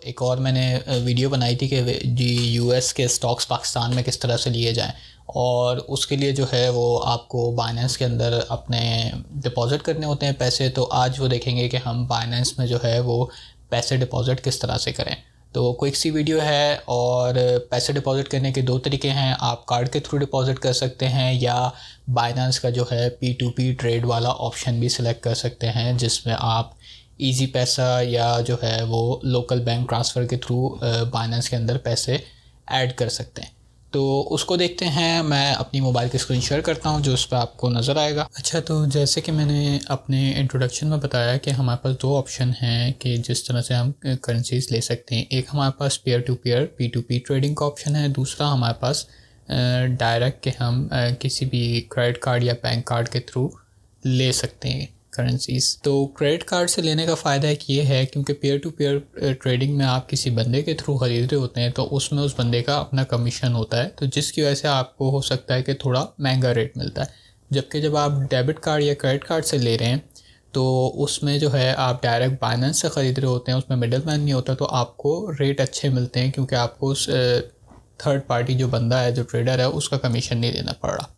एक और मैंने वीडियो बनाई थी कि जी यूएस के स्टॉक्स पाकिस्तान में किस तरह से लिए जाएं, और उसके लिए जो है वो आपको बाइनेंस के अंदर अपने डिपॉज़िट करने होते हैं पैसे। तो आज वो देखेंगे कि हम बाइनेंस में जो है वो पैसे डिपॉज़िट किस तरह से करें। तो क्विक सी वीडियो है, और पैसे डिपॉज़िट करने के दो तरीके हैं। आप कार्ड के थ्रू डिपॉज़िट कर सकते हैं, या बाइनेंस का जो है P2P ट्रेड वाला ऑप्शन भी सिलेक्ट कर सकते हैं, जिसमें आप इजी पैसा या जो है वो लोकल बैंक ट्रांसफ़र के थ्रू बाइनेंस के अंदर पैसे ऐड कर सकते हैं। तो उसको देखते हैं। मैं अपनी मोबाइल की स्क्रीन शेयर करता हूं जो उस पर आपको नज़र आएगा। अच्छा, तो जैसे कि मैंने अपने इंट्रोडक्शन में बताया कि हमारे पास दो ऑप्शन हैं कि जिस तरह से हम करेंसीज ले सकते हैं। एक हमारे पास pair to pair P2P trading का ऑप्शन है, दूसरा हमारे पास डायरेक्ट के हम किसी भी क्रेडिट कार्ड या बैंक कार्ड के थ्रू ले सकते हैं करेंसीज। तो क्रेडिट कार्ड से लेने का फ़ायदा एक ये है, क्योंकि पेयर टू पेयर ट्रेडिंग में आप किसी बंदे के थ्रू ख़रीद रहे होते हैं तो उसमें उस बंदे का अपना कमीशन होता है, तो जिसकी वजह से आपको हो सकता है कि थोड़ा महंगा रेट मिलता है। जबकि जब आप डेबिट कार्ड या क्रेडिट कार्ड से ले रहे हैं तो उसमें जो है आप डायरेक्ट बाइनेंस से ख़रीद रहे होते हैं, उसमें मिडल मैन नहीं होता, तो आपको रेट अच्छे मिलते हैं, क्योंकि आपको उस थर्ड पार्टी जो बंदा है, जो ट्रेडर है, उसका कमीशन नहीं देना पड़ रहा।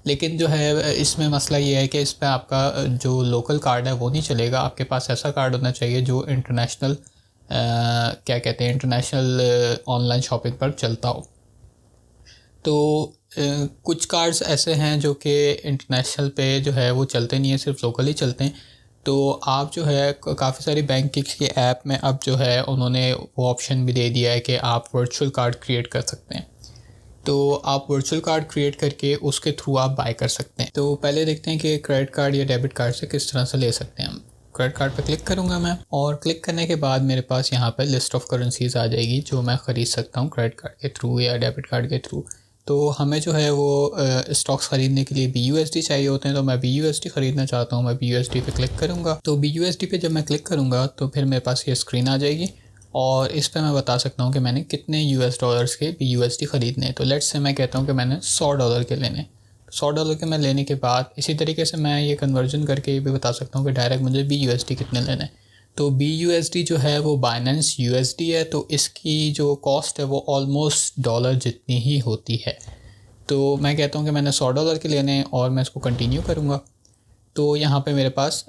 लेकिन जो है इसमें मसला ये है कि इस पर आपका जो लोकल कार्ड है वो नहीं चलेगा। आपके पास ऐसा कार्ड होना चाहिए जो इंटरनेशनल क्या कहते हैं, इंटरनेशनल ऑनलाइन शॉपिंग पर चलता हो। तो कुछ कार्ड्स ऐसे हैं जो कि इंटरनेशनल पे जो है वो चलते नहीं है, सिर्फ लोकल ही चलते हैं। तो आप जो है काफ़ी सारी बैंक की ऐप में अब जो है उन्होंने वो ऑप्शन भी दे दिया है कि आप वर्चुअल कार्ड क्रिएट कर सकते हैं। तो आप वर्चुअल कार्ड क्रिएट करके उसके थ्रू आप बाय कर सकते हैं। तो पहले देखते हैं कि क्रेडिट कार्ड या डेबिट कार्ड से किस तरह से ले सकते हैं हम। क्रेडिट कार्ड पर क्लिक करूंगा मैं, और क्लिक करने के बाद मेरे पास यहाँ पर लिस्ट ऑफ करेंसीज आ जाएगी जो मैं ख़रीद सकता हूँ क्रेडिट कार्ड के थ्रू या डेबिट कार्ड के थ्रू। तो हमें जो है वो स्टॉक्स ख़रीदने के लिए BUSD चाहिए होते हैं, तो मैं BUSD ख़रीदना चाहता हूँ। मैं BUSD पे क्लिक करूँगा। तो BUSD पे जब मैं क्लिक करूँगा तो फिर मेरे पास ये स्क्रीन आ जाएगी, और इस पे मैं बता सकता हूँ कि मैंने कितने $US के BUSD ख़रीदने हैं। तो लेट्स से मैं कहता हूँ कि मैंने $100 के लेने। $100 के मैं लेने के बाद इसी तरीके से मैं ये कन्वर्जन करके ये भी बता सकता हूँ कि डायरेक्ट मुझे BUSD कितने लेने हैं। तो BUSD जो है वो बाइनेंस USD है, तो इसकी जो कॉस्ट है वो ऑलमोस्ट डॉलर जितनी ही होती है। तो मैं कहता हूँ कि मैंने $100 के लेने हैं, और मैं इसको कंटिन्यू करूँगा। तो यहाँ पे मेरे पास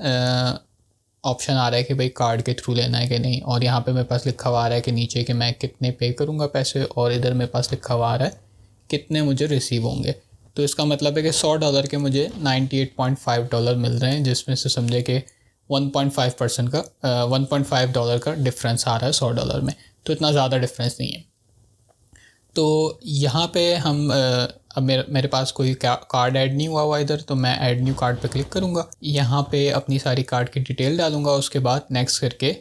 ऑप्शन आ रहा है कि भाई कार्ड के थ्रू लेना है कि नहीं, और यहाँ पे मेरे पास लिखा हुआ आ रहा है कि नीचे कि मैं कितने पे करूँगा पैसे, और इधर मेरे पास लिखा हुआ आ रहा है कितने मुझे रिसीव होंगे। तो इसका मतलब है कि $100 के मुझे $98.5 मिल रहे हैं, जिसमें से समझे कि 1.5% का $1.5 का डिफरेंस आ रहा है $100 में। तो इतना ज़्यादा डिफरेंस नहीं है। तो यहाँ पे हम अब मेरे पास कोई कार्ड ऐड नहीं हुआ इधर, तो मैं ऐड न्यू कार्ड पे क्लिक करूँगा। यहाँ पे अपनी सारी कार्ड की डिटेल डालूँगा, उसके बाद नेक्स्ट करके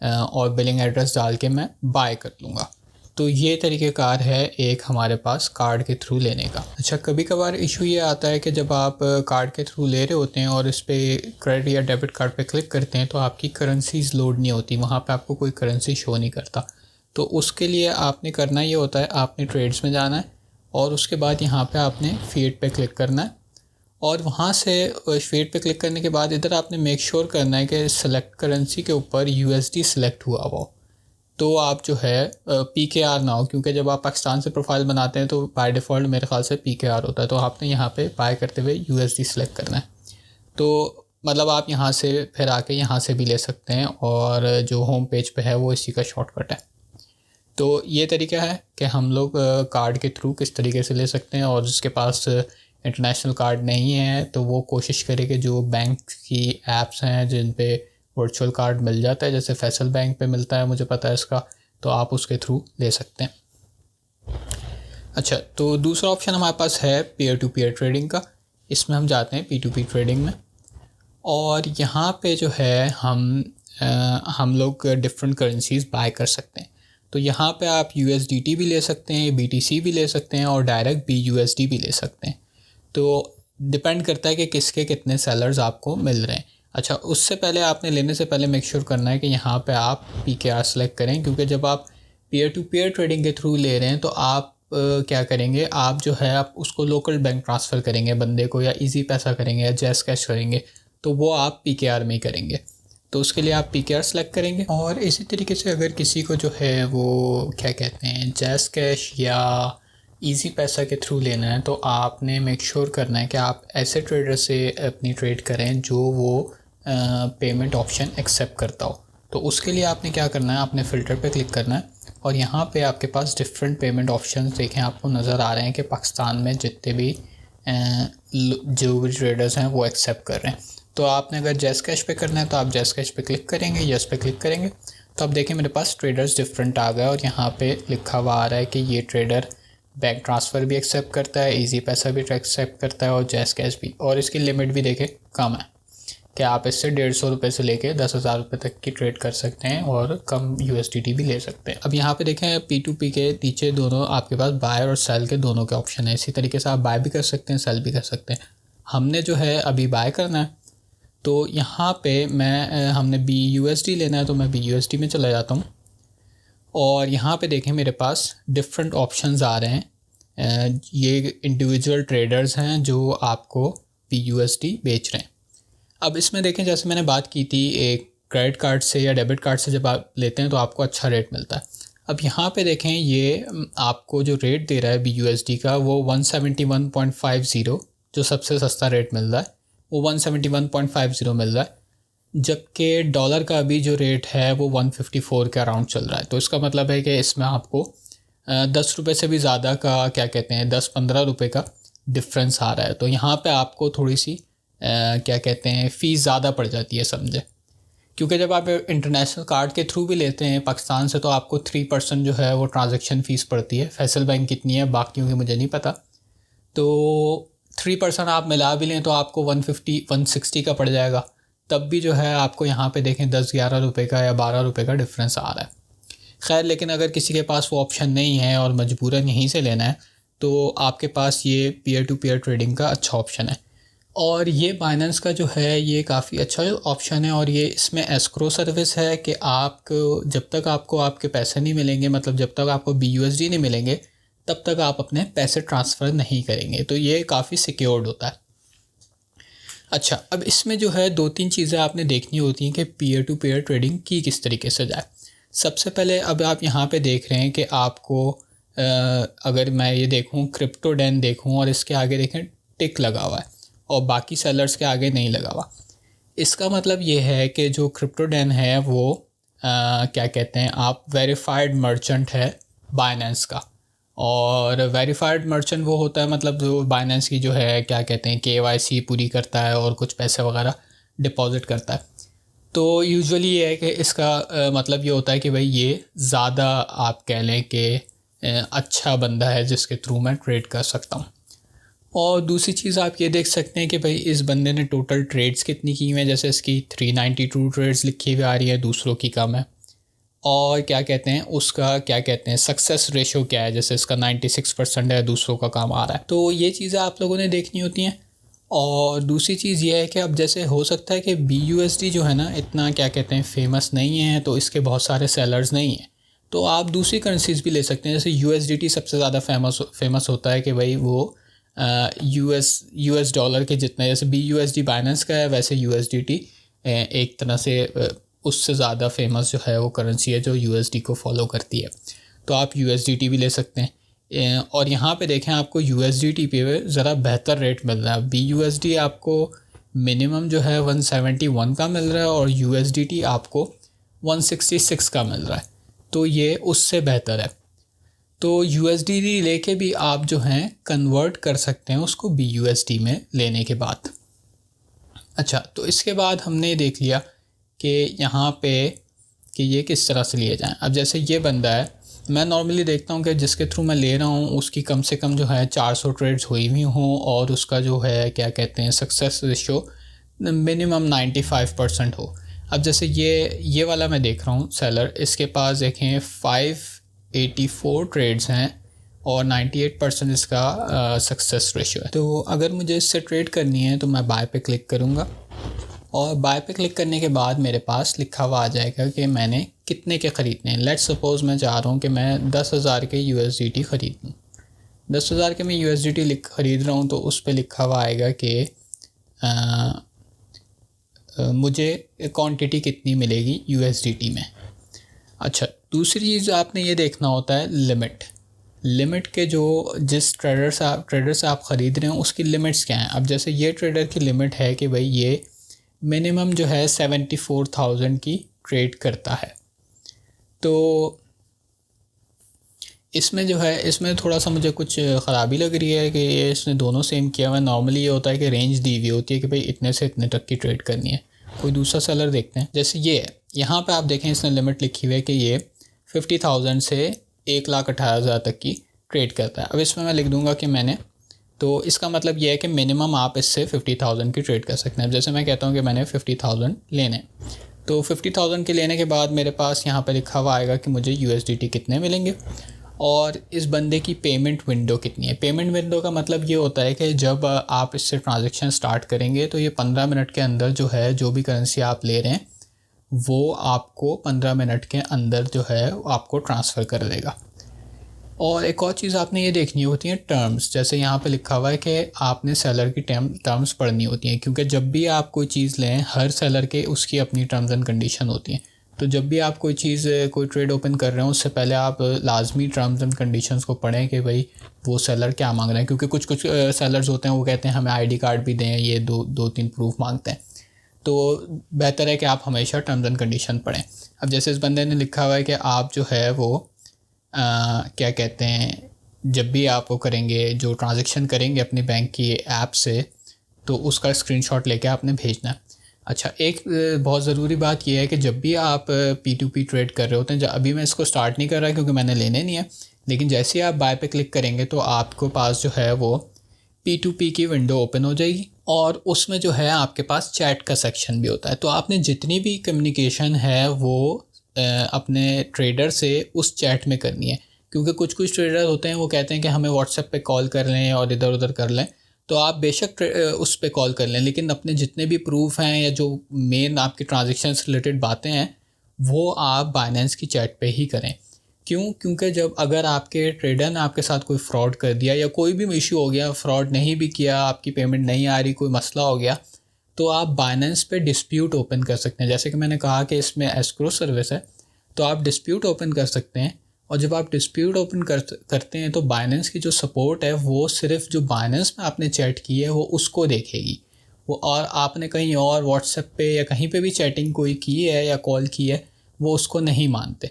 और बिलिंग एड्रेस डाल के मैं बाय कर लूँगा। तो ये तरीक़ेकार है एक हमारे पास कार्ड के थ्रू लेने का। अच्छा, कभी कभार इशू ये आता है कि जब आप कार्ड के थ्रू ले रहे होते हैं और इस पर क्रेडिट या डेबिट कार्ड पे क्लिक करते हैं तो आपकी करेंसीज लोड नहीं होती, वहाँ पे आपको कोई करेंसी शो नहीं करता। तो उसके लिए आपने करना ये होता है, आपने ट्रेड्स में जाना है, और उसके बाद यहाँ पे आपने फीड पे क्लिक करना है, और वहाँ से फीड पे क्लिक करने के बाद इधर आपने मेक श्योर करना है कि सेलेक्ट करेंसी के ऊपर USD सेलेक्ट हुआ हो। तो आप जो है PKR ना हो, क्योंकि जब आप पाकिस्तान से प्रोफाइल बनाते हैं तो बाय डिफ़ॉल्ट मेरे ख्याल से PKR होता है। तो आपने यहाँ पे बाय करते हुए USD सेलेक्ट करना है। तो मतलब आप यहाँ से फिर आके यहाँ से भी ले सकते हैं, और जो होम पेज पे है वो इसी का शॉर्टकट है। तो ये तरीका है कि हम लोग कार्ड के थ्रू किस तरीके से ले सकते हैं, और जिसके पास इंटरनेशनल कार्ड नहीं है तो वो कोशिश करे कि जो बैंक की ऐप्स हैं जिन पे वर्चुअल कार्ड मिल जाता है, जैसे फैसल बैंक पे मिलता है, मुझे पता है इसका, तो आप उसके थ्रू ले सकते हैं। अच्छा, तो दूसरा ऑप्शन हमारे पास है पेयर टू पेयर ट्रेडिंग का। इसमें हम जाते हैं P2P ट्रेडिंग में, और यहाँ पे जो है हम लोग डिफरेंट करेंसीज बाय कर सकते हैं। तो यहाँ पे आप USDT भी ले सकते हैं, BTC भी ले सकते हैं, और डायरेक्ट BUSD भी ले सकते हैं। तो डिपेंड करता है कि किसके कितने सेलर्स आपको मिल रहे हैं। अच्छा, उससे पहले आपने लेने से पहले मेक श्योर करना है कि यहाँ पे आप PKR सेलेक्ट करें, क्योंकि जब आप पेयर टू पेयर ट्रेडिंग के थ्रू ले रहे हैं तो आप क्या करेंगे, आप जो है आप उसको लोकल बैंक ट्रांसफ़र करेंगे बंदे को, या इजी पैसा करेंगे, या जैस कैश करेंगे, तो वो आप PKR में ही करेंगे। तो उसके लिए आप PKR सेलेक्ट करेंगे। और इसी तरीके से अगर किसी को जो है वो क्या कहते हैं जैज़ कैश या इजी पैसा के थ्रू लेना है, तो आपने मेक श्योर करना है कि आप ऐसे ट्रेडर से अपनी ट्रेड करें जो वो पेमेंट ऑप्शन एक्सेप्ट करता हो। तो उसके लिए आपने क्या करना है, आपने फ़िल्टर पे क्लिक करना है और यहाँ पे आपके पास डिफरेंट पेमेंट ऑप्शंस देखें आपको नज़र आ रहे हैं कि पाकिस्तान में जितने भी जो भी ट्रेडर्स हैं वो एक्सेप्ट कर रहे हैं। तो आपने अगर जैज़ कैश पे करना है तो आप जैज़ कैश पे क्लिक करेंगे, यस पे क्लिक करेंगे तो आप देखें मेरे पास ट्रेडर्स डिफरेंट आ गए और यहाँ पे लिखा हुआ आ रहा है कि ये ट्रेडर बैंक ट्रांसफ़र भी एक्सेप्ट करता है, इजी पैसा भी एक्सेप्ट करता है और जैज़ कैश भी। और इसकी लिमिट भी देखें कम है कि आप इससे 150 रुपये से लेके 10,000 रुपये तक की ट्रेड कर सकते हैं और कम USDT भी ले सकते हैं। अब यहाँ पे देखें P2P के नीचे दोनों आपके पास बाय और सेल के दोनों के ऑप्शन है। इसी तरीके से आप बाय भी कर सकते हैं, सेल भी कर सकते हैं। हमने जो है अभी बाय करना है तो यहाँ पे हमने BUSD लेना है तो मैं BUSD में चला जाता हूँ और यहाँ पे देखें मेरे पास डिफरेंट ऑप्शंस आ रहे हैं। ये इंडिविजुअल ट्रेडर्स हैं जो आपको BUSD बेच रहे हैं। अब इसमें देखें जैसे मैंने बात की थी एक क्रेडिट कार्ड से या डेबिट कार्ड से जब आप लेते हैं तो आपको अच्छा रेट मिलता है। अब यहाँ पे देखें ये आपको जो रेट दे रहा है BUSD का वो 171.50 जो सबसे सस्ता रेट मिल रहा है वो 171.50 मिल रहा है, जबकि डॉलर का अभी जो रेट है वो 154 के अराउंड चल रहा है। तो इसका मतलब है कि इसमें आपको 10 रुपये से भी ज़्यादा का क्या कहते हैं 10-15 रुपये का डिफरेंस आ रहा है। तो यहाँ पे आपको थोड़ी सी क्या कहते हैं फ़ीस ज़्यादा पड़ जाती है समझे, क्योंकि जब आप इंटरनेशनल कार्ड के थ्रू भी लेते हैं पाकिस्तान से तो आपको 3% जो है वो ट्रांजैक्शन फ़ीस पड़ती है। फैसल बैंक कितनी है बाकियों की मुझे नहीं पता, तो 3% आप मिला भी लें तो आपको 150-160 का पड़ जाएगा। तब भी जो है आपको यहाँ पे देखें 10-11 रुपये का या 12 रुपये का डिफरेंस आ रहा है। खैर लेकिन अगर किसी के पास वो ऑप्शन नहीं है और मजबूरन यहीं से लेना है तो आपके पास ये पीयर टू पीयर ट्रेडिंग का अच्छा ऑप्शन है। और ये बाइनेंस का जो है ये काफ़ी अच्छा ऑप्शन है और ये इसमें एस्क्रो सर्विस है कि आपको जब तक आपको आपके पैसे नहीं मिलेंगे, मतलब जब तक आपको BUSD नहीं मिलेंगे तब तक आप अपने पैसे ट्रांसफ़र नहीं करेंगे। तो ये काफ़ी सिक्योर्ड होता है। अच्छा, अब इसमें जो है 2-3 चीज़ें आपने देखनी होती हैं कि पीयर टू पीयर ट्रेडिंग की किस तरीके से जाए। सबसे पहले अब आप यहाँ पे देख रहे हैं कि आपको अगर मैं ये देखूँ क्रिप्टोडेन देखूँ और इसके आगे देखें टिक लगा हुआ है और बाकी सेलर्स के आगे नहीं लगा हुआ, इसका मतलब ये है कि जो क्रिप्टोडेन है वो क्या कहते हैं आप वेरीफाइड मर्चेंट है बाइनेंस का। और वेरीफाइड मर्चेंट वो होता है मतलब जो बाइनेंस की जो है क्या कहते हैं KYC पूरी करता है और कुछ पैसे वगैरह डिपॉजिट करता है। तो यूजुअली ये है कि इसका मतलब ये होता है कि भाई ये ज़्यादा आप कह लें कि अच्छा बंदा है जिसके थ्रू मैं ट्रेड कर सकता हूँ। और दूसरी चीज़ आप ये देख सकते हैं कि भाई इस बंदे ने टोटल ट्रेड्स कितनी की हुई हैं, जैसे इसकी 392 ट्रेड्स लिखी हुई आ रही है, दूसरों की कम है। और क्या कहते हैं उसका क्या कहते हैं सक्सेस रेशो क्या है, जैसे इसका 96% है, दूसरों का काम आ रहा है। तो ये चीज़ें आप लोगों ने देखनी होती हैं। और दूसरी चीज़ ये है कि अब जैसे हो सकता है कि BUSD जो है ना इतना क्या कहते हैं फेमस नहीं है, तो इसके बहुत सारे सेलर्स नहीं हैं, तो आप दूसरी करेंसीज भी ले सकते हैं। जैसे USDT सबसे ज़्यादा फेमस होता है कि भाई वो US डॉलर के जितने, जैसे BUSD बाइनेंस का है वैसे USDT एक तरह से उससे ज़्यादा फेमस जो है वो करेंसी है जो USD को फॉलो करती है। तो आप USDT भी ले सकते हैं। और यहाँ पे देखें आपको USDT पे ज़रा बेहतर रेट मिल रहा है। BUSD आपको मिनिमम जो है 171 का मिल रहा है और USDT आपको 166 का मिल रहा है, तो ये उससे बेहतर है। तो USDT लेके भी आप जो हैं कन्वर्ट कर सकते हैं उसको BUSD में लेने के बाद। अच्छा, तो इसके बाद हमने देख लिया कि यहाँ पे कि ये किस तरह से लिए जाएं। अब जैसे ये बंदा है, मैं नॉर्मली देखता हूँ कि जिसके थ्रू मैं ले रहा हूँ उसकी कम से कम जो है 400 ट्रेड्स हुई हुई हों और उसका जो है क्या कहते हैं सक्सेस रेशो मिनिमम 95% हो। अब जैसे ये वाला मैं देख रहा हूँ सेलर, इसके पास देखें 584 ट्रेड्स हैं और 98% इसका सक्सेस रेशो है। तो अगर मुझे इससे ट्रेड करनी है तो मैं बाय पे क्लिक करूँगा और बाय पे क्लिक करने के बाद मेरे पास लिखा हुआ आ जाएगा कि मैंने कितने के ख़रीदने हैं। लेट्स सपोज़ मैं चाह रहा हूँ कि मैं 10,000 के USDT ख़रीदूँ। 10,000 के मैं USDT ख़रीद रहा हूँ तो उस पर लिखा हुआ आएगा कि मुझे क्वांटिटी कितनी मिलेगी USDT में। अच्छा, दूसरी चीज़ आपने ये देखना होता है लिमिट के जो जिस ट्रेडर से आप ख़रीद रहे हो उसकी लिमिट्स क्या हैं। अब जैसे ये ट्रेडर की लिमिट है कि भाई ये मिनिमम जो है 74,000 की ट्रेड करता है। तो इसमें जो है, इसमें थोड़ा सा मुझे कुछ ख़राबी लग रही है कि ये इसने दोनों सेम किया हुआ। नॉर्मली ये होता है कि रेंज दी हुई होती है कि भाई इतने से इतने तक की ट्रेड करनी है। कोई दूसरा सेलर देखते हैं, जैसे ये है, यहाँ पे आप देखें इसने लिमिट लिखी हुई है कि ये 50,000 से 1,18,000 तक की ट्रेड करता है। अब इसमें मैं लिख दूंगा कि मैंने, तो इसका मतलब ये है कि मिनिमम आप इससे 50,000 की ट्रेड कर सकते हैं। जैसे मैं कहता हूँ कि मैंने 50,000 लेने, तो 50,000 के लेने के बाद मेरे पास यहाँ पर लिखा हुआ आएगा कि मुझे USDT कितने मिलेंगे और इस बंदे की पेमेंट विंडो कितनी है। पेमेंट विंडो का मतलब ये होता है कि जब आप इससे ट्रांजैक्शन स्टार्ट करेंगे तो ये 15 मिनट के अंदर जो है, जो भी करेंसी आप ले रहे हैं वो आपको 15 मिनट के अंदर जो है आपको ट्रांसफ़र कर देगा। और एक और चीज़ आपने ये देखनी होती है टर्म्स, जैसे यहाँ पे लिखा हुआ है कि आपने सेलर की टर्म्स पढ़नी होती हैं, क्योंकि जब भी आप कोई चीज़ लें हर सेलर के उसकी अपनी टर्म्स एंड कंडीशन होती हैं। तो जब भी आप कोई चीज़, कोई ट्रेड ओपन कर रहे हो उससे पहले आप लाजमी टर्म्स एंड कंडीशंस को पढ़ें कि भाई वो सेलर क्या मांग रहे हैं, क्योंकि कुछ सेलर्स होते हैं वो कहते हैं हमें ID कार्ड भी दें, ये दो तीन प्रूफ मांगते हैं। तो बेहतर है कि आप हमेशा टर्म्स एंड कंडीशन पढ़ें। अब जैसे इस बंदे ने लिखा हुआ है कि आप जो है वो क्या कहते हैं, जब भी आप वो करेंगे, जो ट्रांजैक्शन करेंगे अपनी बैंक की ऐप से, तो उसका स्क्रीनशॉट लेके आपने भेजना है। अच्छा, एक बहुत ज़रूरी बात यह है कि जब भी आप P2P ट्रेड कर रहे होते हैं, अभी मैं इसको स्टार्ट नहीं कर रहा क्योंकि मैंने लेने नहीं है, लेकिन जैसे ही आप बाय पे क्लिक करेंगे तो आपको पास जो है वो P2P की विंडो ओपन हो जाएगी और उसमें जो है आपके पास चैट का सेक्शन भी होता है। तो आपने जितनी भी कम्युनिकेशन है वो अपने ट्रेडर से उस चैट में करनी है, क्योंकि कुछ ट्रेडर होते हैं वो कहते हैं कि हमें व्हाट्सएप पे कॉल कर लें और इधर उधर कर लें। तो आप बेशक उस पे कॉल कर लें, लेकिन अपने जितने भी प्रूफ हैं या जो मेन आपकी ट्रांजैक्शन से रिलेटेड बातें हैं वो आप बाइनेंस की चैट पे ही करें। क्यों? क्योंकि जब अगर आपके ट्रेडर ने आपके साथ कोई फ्रॉड कर दिया या कोई भी इशू हो गया, फ्रॉड नहीं भी किया, आपकी पेमेंट नहीं आ रही, कोई मसला हो गया, तो आप बाइनेंस पे डिस्प्यूट ओपन कर सकते हैं। जैसे कि मैंने कहा कि इसमें एस्क्रो सर्विस है, तो आप डिस्प्यूट ओपन कर सकते हैं। और जब आप डिस्प्यूट ओपन करते हैं तो बाइनेंस की जो सपोर्ट है वो सिर्फ जो बाइनेंस में आपने चैट की है वो उसको देखेगी वो, और आपने कहीं और व्हाट्सएप पे या कहीं पे भी चैटिंग कोई की है या कॉल की है वो उसको नहीं मानते।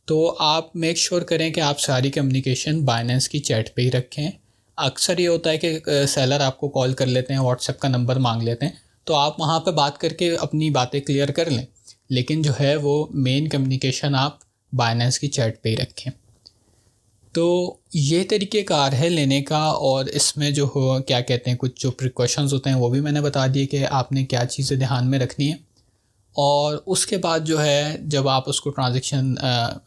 तो आप मेक श्योर करें कि आप सारी कम्युनिकेशन बाइनेंस की चैट पे ही रखें। अक्सर ये होता है कि सेलर आपको कॉल कर लेते हैं, व्हाट्सएप का नंबर मांग लेते हैं, तो आप वहाँ पे बात करके अपनी बातें क्लियर कर लें, लेकिन जो है वो मेन कम्युनिकेशन आप बाइनेंस की चैट पे ही रखें। तो ये तरीक़ेकार है लेने का, और इसमें जो हो क्या कहते हैं, कुछ जो प्रिकॉशंस होते हैं वो भी मैंने बता दिए कि आपने क्या चीज़ें ध्यान में रखनी है। और उसके बाद जो है जब आप उसको ट्रांजैक्शन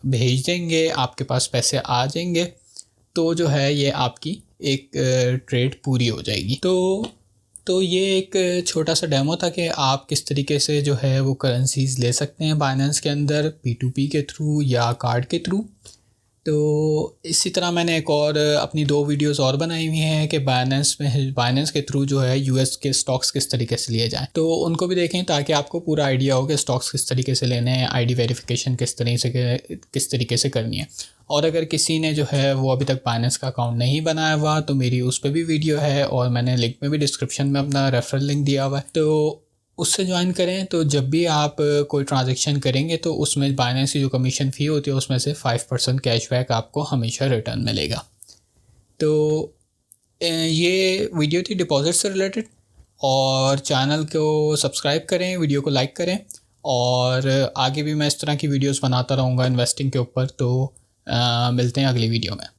भेज देंगे, आपके पास पैसे आ जाएंगे, तो जो है ये आपकी एक ट्रेड पूरी हो जाएगी। तो ये एक छोटा सा डेमो था कि आप किस तरीके से जो है वो करेंसीज़ ले सकते हैं बाइनेंस के अंदर, P2P के थ्रू या कार्ड के थ्रू। तो इसी तरह मैंने एक और अपनी 2 वीडियोस और बनाई हुई हैं कि बाइनेंस के थ्रू जो है US के स्टॉक्स किस तरीके से लिए जाएं, तो उनको भी देखें ताकि आपको पूरा आइडिया हो कि स्टॉक्स किस तरीके से लेने हैं, ID वेरिफिकेशन किस तरीके से करनी है। और अगर किसी ने जो है वो अभी तक बाइनेंस का अकाउंट नहीं बनाया हुआ तो मेरी उस पर भी वीडियो है, और मैंने लिंक में भी डिस्क्रिप्शन में अपना रेफरल लिंक दिया हुआ है, तो उससे ज्वाइन करें। तो जब भी आप कोई ट्रांजैक्शन करेंगे तो उसमें बाइनेंस की जो कमीशन फ़ी होती है उसमें से 5% कैशबैक आपको हमेशा रिटर्न मिलेगा। तो ये वीडियो थी डिपॉजिट से रिलेटेड, और चैनल को सब्सक्राइब करें, वीडियो को लाइक करें, और आगे भी मैं इस तरह की वीडियोस बनाता रहूँगा इन्वेस्टिंग के ऊपर। तो मिलते हैं अगली वीडियो में।